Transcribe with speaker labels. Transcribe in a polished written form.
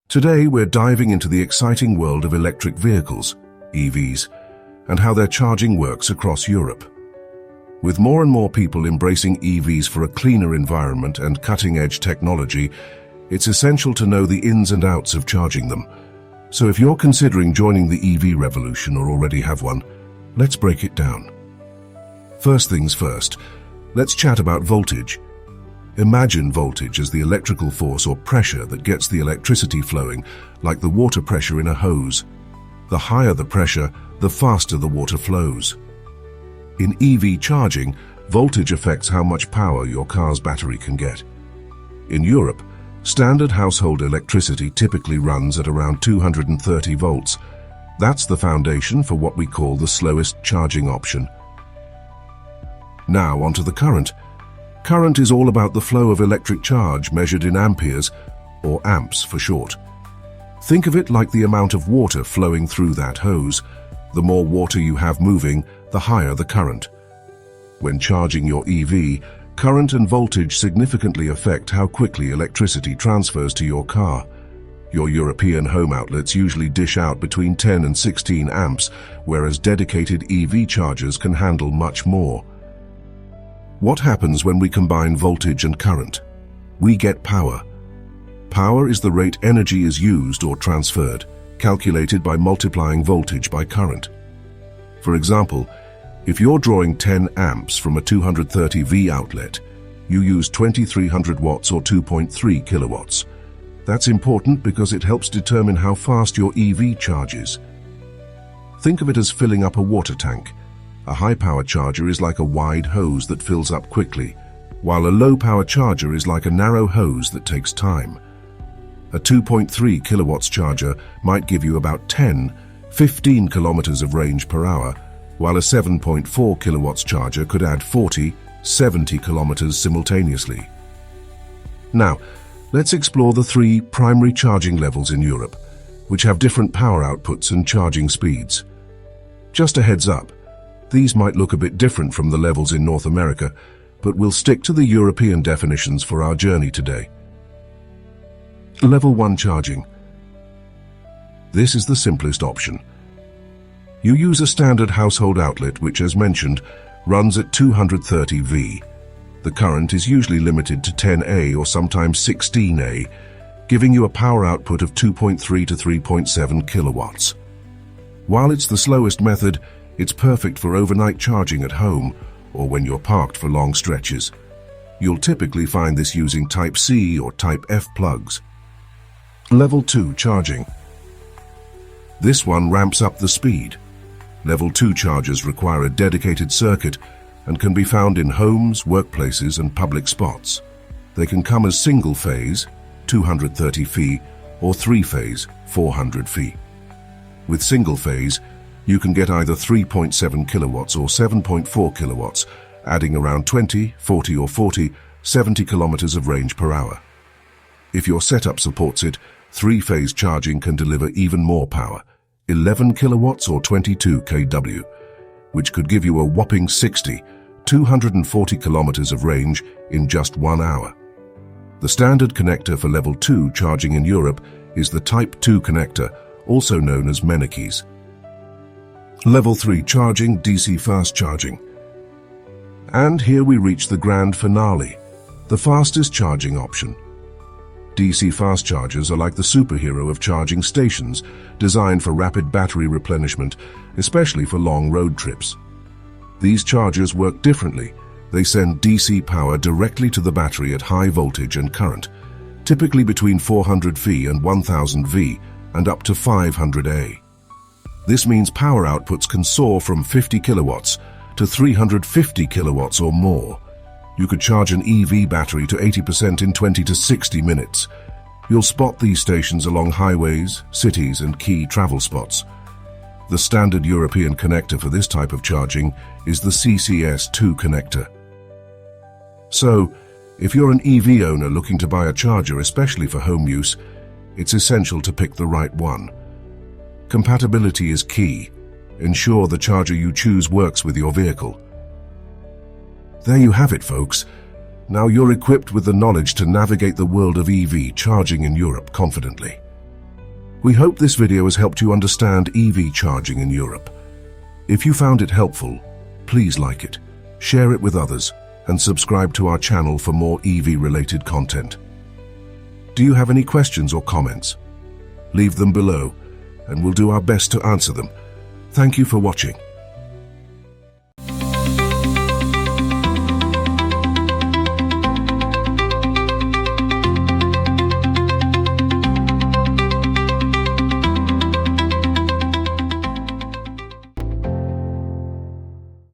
Speaker 1: Today we're diving into the exciting world of electric vehicles, EVs, and how their charging works across Europe. With more and more people embracing EVs for a cleaner environment and cutting-edge technology, it's essential to know the ins and outs of charging them. So if you're considering joining the EV revolution or already have one, let's break it down. First things first, let's chat about voltage. Imagine voltage as the electrical force or pressure that gets the electricity flowing, like the water pressure in a hose. The higher the pressure, the faster the water flows. In EV charging, voltage affects how much power your car's battery can get. In Europe, standard household electricity typically runs at around 230 volts. That's the foundation for what we call the slowest charging option. Now onto the current. Current is all about the flow of electric charge measured in amperes, or amps for short. Think of it like the amount of water flowing through that hose. The more water you have moving, the higher the current. When charging your EV, current and voltage significantly affect how quickly electricity transfers to your car. Your European home outlets usually dish out between 10 and 16 amps, whereas dedicated EV chargers can handle much more. What happens when we combine voltage and current? We get power. Power is the rate energy is used or transferred, calculated by multiplying voltage by current. For example, if you're drawing 10 amps from a 230V outlet, you use 2300 watts or 2.3 kilowatts. That's important because it helps determine how fast your EV charges. Think of it as filling up a water tank. A high-power charger is like a wide hose that fills up quickly, while a low-power charger is like a narrow hose that takes time. A 2.3 kilowatts charger might give you about 10-15 kilometers of range per hour, while a 7.4 kilowatts charger could add 40-70 kilometers simultaneously. Now, let's explore the three primary charging levels in Europe, which have different power outputs and charging speeds. Just a heads up, these might look a bit different from the levels in North America, but we'll stick to the European definitions for our journey today. Level 1 charging. This is the simplest option. You use a standard household outlet which, as mentioned, runs at 230V. The current is usually limited to 10A or sometimes 16A, giving you a power output of 2.3 to 3.7 kilowatts. While it's the slowest method, it's perfect for overnight charging at home or when you're parked for long stretches. You'll typically find this using Type C or Type F plugs. Level 2 charging. This one ramps up the speed. Level 2 chargers require a dedicated circuit and can be found in homes, workplaces, and public spots. They can come as single-phase, 230V, or three-phase, 400V. With single-phase, you can get either 3.7 kilowatts or 7.4 kilowatts, adding around 20, 40 or 40, 70 kilometers of range per hour. If your setup supports it, three-phase charging can deliver even more power, 11 kilowatts or 22 kW, which could give you a whopping 60, 240 kilometers of range in just 1 hour. The standard connector for level 2 charging in Europe is the Type 2 connector, also known as Mennekes. Level 3 charging, DC fast charging. And here we reach the grand finale, the fastest charging option. DC fast chargers are like the superhero of charging stations, designed for rapid battery replenishment, especially for long road trips. These chargers work differently. They send DC power directly to the battery at high voltage and current, typically between 400V and 1000V and up to 500A. This means power outputs can soar from 50 kilowatts to 350 kilowatts or more. You could charge an EV battery to 80% in 20 to 60 minutes. You'll spot these stations along highways, cities, and key travel spots. The standard European connector for this type of charging is the CCS2 connector. So, if you're an EV owner looking to buy a charger especially for home use, it's essential to pick the right one. Compatibility is key. Ensure the charger you choose works with your vehicle. There you have it, folks. Now you're equipped with the knowledge to navigate the world of EV charging in Europe confidently. We hope this video has helped you understand EV charging in Europe. If you found it helpful, please like it, share it with others, and subscribe to our channel for more EV-related content. Do you have any questions or comments? Leave them below, and we'll do our best to answer them. Thank you for watching.